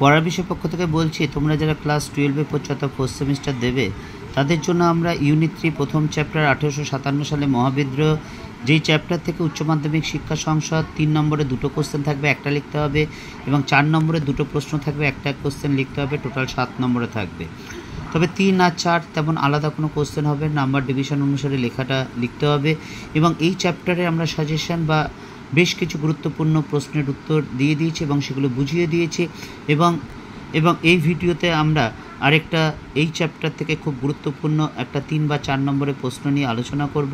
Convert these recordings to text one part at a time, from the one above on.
পড়ার বিষয় পক্ষ থেকে বলছি, তোমরা যারা ক্লাস 12-এ পড়ছো অর্থাৎ 4th সেমিস্টার দেবে, তাদের জন্য আমরা ইউনিট 3 প্রথম চ্যাপ্টার 1857 সালে মহাবিদ্রোহ, যেই চ্যাপ্টার থেকে উচ্চ মাধ্যমিক শিক্ষা সংসদ 3 নম্বরে 2টো কোশ্চেন থাকবে, একটা লিখতে হবে, এবং 4 নম্বরে 2টো প্রশ্ন থাকবে, একটা কোশ্চেন লিখতে হবে, টোটাল 7 নম্বরে থাকবে। তবে 3 আর 4 তেমন আলাদা কোনো কোশ্চেন হবে, নাম্বার ডিভিশন অনুসারে লেখাটা লিখতে হবে। এবং এই চ্যাপ্টারে আমরা সাজেশন বা বেশ কিছু গুরুত্বপূর্ণ প্রশ্নের উত্তর দিয়ে দিয়েছি এবং সেগুলো বুঝিয়ে দিয়েছি। এবং এই ভিডিওতে আমরা আরেকটা এই চ্যাপ্টার থেকে খুব গুরুত্বপূর্ণ একটা 3 বা 4 নম্বরের প্রশ্ন নিয়ে আলোচনা করব,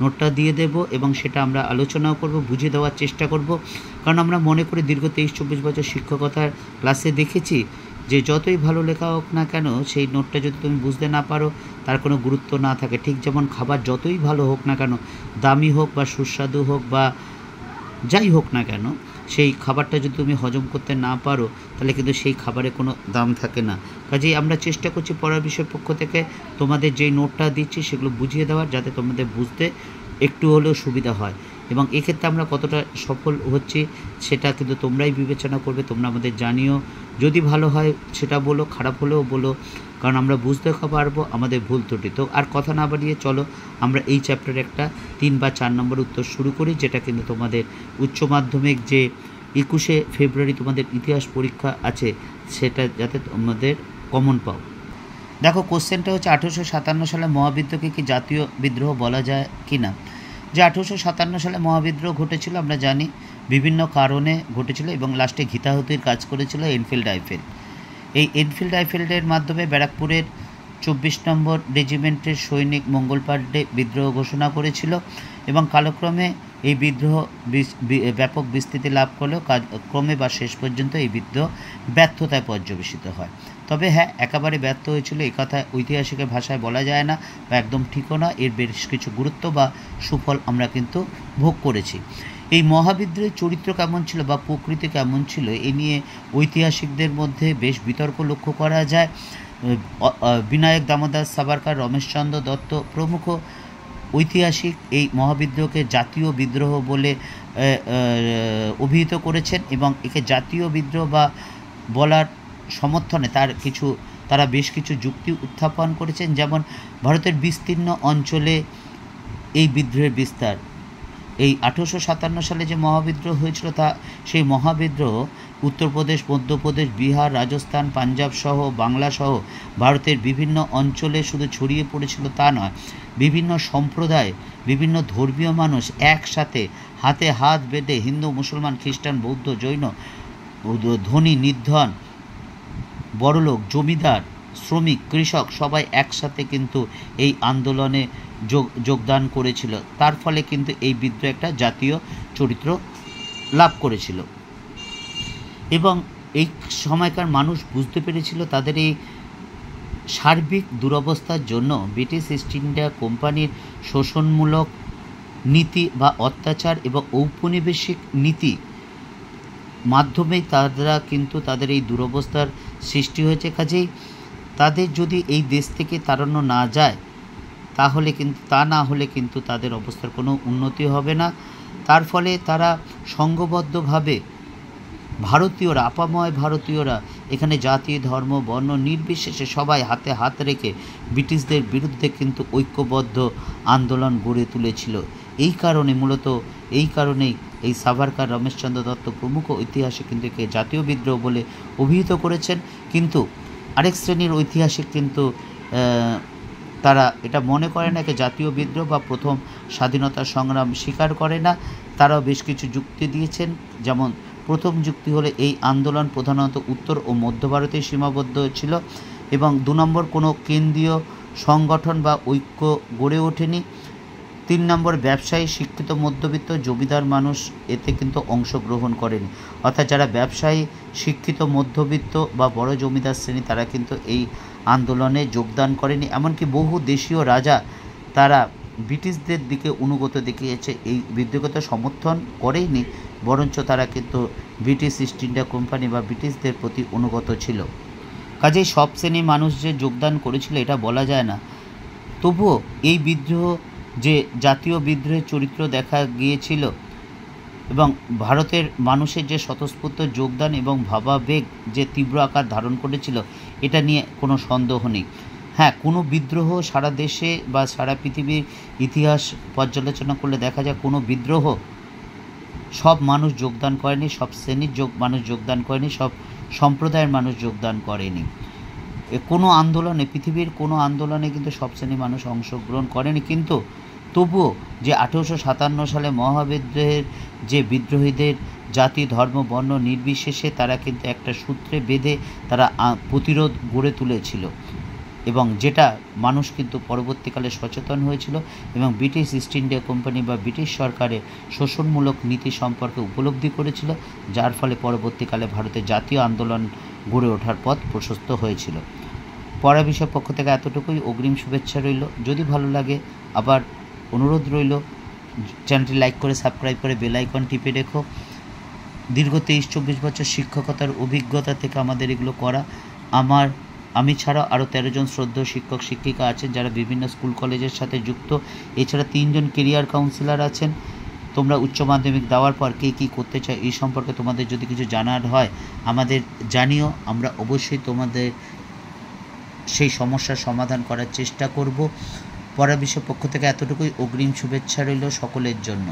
নোটটা দিয়ে দেব এবং সেটা আমরা আলোচনাও করব, বুঝিয়ে দেওয়ার চেষ্টা করব। কারণ আমরা মনে করি দীর্ঘ 23-24 বছর শিক্ষকতার ক্লাসে দেখেছি যে যতই ভালো লেখা হোক না কেন, সেই নোটটা যদি তুমি বুঝতে না পারো তার কোনো গুরুত্ব না থাকে। ঠিক যেমন খাবার যতই ভালো হোক না কেন, দামি হোক বা সুস্বাদু হোক বা যাই হোক না কেন, সেই খাবারটা যদি তুমি হজম করতে না পারো তাহলে কিন্তু সেই খাবারে কোনো দাম থাকে না। কাজেই আমরা চেষ্টা করছি পড়ার বিষয় পক্ষ থেকে তোমাদের যেই নোটটা দিচ্ছি সেগুলো বুঝিয়ে দেওয়ার, যাতে তোমাদের বুঝতে একটু হলেও সুবিধা হয়। এবং এক্ষেত্রে আমরা কতটা সফল হচ্ছি সেটা কিন্তু তোমরাই বিবেচনা করবে, তোমরা আমাদের জানিও। যদি ভালো হয় সেটা বলো, খারাপ হলেও বলো, কারণ আমরা বুঝতে পারবো আমাদের ভুল ত্রুটি। তো আর কথা না বাড়িয়ে চলো আমরা এই চ্যাপ্টারে একটা 3 বা 4 নম্বর উত্তর শুরু করি, যেটা কিন্তু তোমাদের উচ্চ মাধ্যমিক যে 21শে ফেব্রুয়ারি তোমাদের ইতিহাস পরীক্ষা আছে সেটা যাতে তোমাদের কমন পাও। দেখো, কোশ্চেনটা হচ্ছে 1857 সালে মহাবিদ্রোহকে কি জাতীয় বিদ্রোহ বলা যায় কি না। যে 1857 সালে মহাবিদ্রোহ ঘটেছিল আমরা জানি, বিভিন্ন কারণে ঘটেছিল এবং লাস্টে ঘিতাহুতির কাজ করেছিল এনফিল্ড রাইফেল। এই এনফিল্ড রাইফেলের মাধ্যমে ব্যারাকপুরের 24 নম্বর রেজিমেন্টের সৈনিক মঙ্গল পাণ্ডে বিদ্রোহ ঘোষণা করেছিল এবং কালক্রমে এই বিদ্রোহ ব্যাপক বিস্তৃতি লাভ করলেও ক্রমে বা শেষ পর্যন্ত এই বিদ্রোহ ব্যর্থতায় পর্যবেসিত হয়। তবে হ্যাঁ, একেবারে ব্যর্থ হয়েছিল এ কথা ঐতিহাসিকের ভাষায় বলা যায় না বা একদম ঠিকও না। এর বেশ কিছু গুরুত্ব বা সুফল আমরা কিন্তু ভোগ করেছি। এই মহাবিদ্রোহের চরিত্র কেমন ছিল বা প্রকৃতি কেমন ছিল এ নিয়ে ঐতিহাসিকদের মধ্যে বেশ বিতর্ক লক্ষ্য করা যায়। বিনায়ক দামোদর সাভারকর, রমেশচন্দ্র দত্ত প্রমুখ ঐতিহাসিক এই মহাবিদ্রোহকে জাতীয় বিদ্রোহ বলে অভিহিত করেছেন এবং একে জাতীয় বিদ্রোহ বা বলার সমর্থনে তারা বেশ কিছু যুক্তি উত্থাপন করেছেন। যেমন ভারতের বিস্তীর্ণ অঞ্চলে এই বিদ্রোহের বিস্তার। এই 1857 সালে যে মহাবিদ্রোহ হয়েছিল সেই মহাবিদ্রোহ উত্তরপ্রদেশ, মধ্যপ্রদেশ, বিহার, রাজস্থান, পাঞ্জাব সহ বাংলা সহ ভারতের বিভিন্ন অঞ্চলে শুধু ছড়িয়ে পড়েছিল তা নয়, বিভিন্ন সম্প্রদায়, বিভিন্ন ধর্মীয় মানুষ একসাথে হাতে হাত বেঁধে হিন্দু, মুসলমান, খ্রিস্টান, বৌদ্ধ, জৈন, ধনী, নির্ধন, বড়লোক, জমিদার, শ্রমিক, কৃষক সবাই একসাথে কিন্তু এই আন্দোলনে যোগদান করেছিল। তার ফলে কিন্তু এই বিদ্রোহ একটা জাতীয় চরিত্র লাভ করেছিল এবং এই সময়কার মানুষ বুঝতে পেরেছিল তাদের এই সার্বিক দুরবস্থার জন্য ব্রিটিশ ইস্ট ইন্ডিয়া কোম্পানির শোষণমূলক নীতি বা অত্যাচার এবং ঔপনিবেশিক নীতি মাধ্যমেই তারা কিন্তু তাদের এই দুরবস্থার সৃষ্টি হয়েছে। কাজেই তাদের যদি এই দেশ থেকে তাড়ানো না যায় তাহলে কিন্তু না হলে কিন্তু তাদের অবস্থার কোনো উন্নতি হবে না। তার ফলে তারা সংঘবদ্ধভাবে ভারতীয়রা, আপাময় ভারতীয়রা এখানে জাতি, ধর্ম, বর্ণ নির্বিশেষে সবাই হাতে হাত রেখে ব্রিটিশদের বিরুদ্ধে কিন্তু ঐক্যবদ্ধ আন্দোলন গড়ে তুলেছিল। এই কারণেই এই সাভারকর, রমেশচন্দ্র দত্ত প্রমুখ ঐতিহাসিক কিন্তু একে জাতীয় বিদ্রোহ বলে অভিহিত করেছেন। কিন্তু আরেক শ্রেণীর ঐতিহাসিক কিন্তু তারা এটা মনে করে না, একে জাতীয় বিদ্রোহ বা প্রথম স্বাধীনতা সংগ্রাম স্বীকার করে না। তারাও বেশ কিছু যুক্তি দিয়েছেন। যেমন প্রথম যুক্তি হলে এই আন্দোলন প্রধানত উত্তর ও মধ্য ভারতে সীমাবদ্ধ ছিল এবং 2 নম্বর কোনো কেন্দ্রীয় সংগঠন বা ঐক্য গড়ে ওঠেনি। 3 নম্বর ব্যবসায়ী, শিক্ষিত, মধ্যবিত্ত, জমিদার মানুষ এতে কিন্তু অংশগ্রহণ করেনি। অর্থাৎ যারা ব্যবসায়ী, শিক্ষিত, মধ্যবিত্ত বা বড় জমিদার শ্রেণী তারা কিন্তু এই আন্দোলনে যোগদান করেনি। এমনকি বহু দেশীয় রাজা তারা ব্রিটিশদের দিকে অনুগত দেখিয়েছে, এই বিদ্রোহকে সমর্থন করেইনি, বরঞ্চ তারা কিন্তু ব্রিটিশ ইস্ট ইন্ডিয়া কোম্পানি বা ব্রিটিশদের প্রতি অনুগত ছিল। কাজেই সব শ্রেণীর মানুষ যে যোগদান করেছিল এটা বলা যায় না। তবুও এই বিদ্রোহ যে জাতীয় বিদ্রোহের চরিত্র দেখা গিয়েছিল এবং ভারতের মানুষের যে স্বতঃস্ফূর্ত যোগদান এবং ভাবাবেগ যে তীব্র আকার ধারণ করেছিল, এটা নিয়ে কোনো সন্দেহ নেই। হ্যাঁ, কোনো বিদ্রোহ সারা দেশে বা সারা পৃথিবীর ইতিহাস পর্যালোচনা করলে দেখা যায় কোনো বিদ্রোহ সব মানুষ যোগদান করেনি, সব শ্রেণীর মানুষ যোগদান করেনি, সব সম্প্রদায়ের মানুষ যোগদান করেনি। কোনো আন্দোলনে, পৃথিবীর কোনো আন্দোলনে কিন্তু সব শ্রেণীর মানুষ অংশগ্রহণ করেনি। কিন্তু তবুও যে 1857 সালে মহাবিদ্রোহের যে বিদ্রোহীদের জাতি, ধর্ম, বর্ণ নির্বিশেষে তারা কিন্তু একটা সূত্রে বেঁধে তারা প্রতিরোধ গড়ে তুলেছিল, এবং যেটা মানুষ কিন্তু পরবর্তীকালে সচেতন হয়েছিল এবং ব্রিটিশ ইস্ট ইন্ডিয়া কোম্পানি বা ব্রিটিশ সরকারের শোষণমূলক নীতি সম্পর্কে উপলব্ধি করেছিল, যার ফলে পরবর্তীকালে ভারতের জাতীয় আন্দোলন গড়ে ওঠার পথ প্রশস্ত হয়েছিল। পড়া বিষয় পক্ষ থেকে এতটুকুই। অগ্রিম শুভেচ্ছা রইল। যদি ভালো লাগে আবার অনুরোধ রইল, চ্যানেলটি লাইক করে সাবস্ক্রাইব করে বেল আইকন টিপে রেখো। দীর্ঘ 23-24 বছর শিক্ষকতার অভিজ্ঞতা থেকে আমাদের এগুলো করা। আমি ছাড়া আরও 13 জন শ্রদ্ধেয় শিক্ষক শিক্ষিকা আছেন যারা বিভিন্ন স্কুল কলেজের সাথে যুক্ত। এছাড়া 3 জন কেরিয়ার কাউন্সিলর আছেন। তোমরা উচ্চ মাধ্যমিক দেওয়ার পর কে কী করতে চায় এই সম্পর্কে তোমাদের যদি কিছু জানার হয় আমাদের জানিও। আমরা অবশ্যই তোমাদের সেই সমস্যার সমাধান করার চেষ্টা করব। পড়া বিষয় পক্ষ থেকে এতটুকুই। অগ্রিম শুভেচ্ছা রইল সকলের জন্য।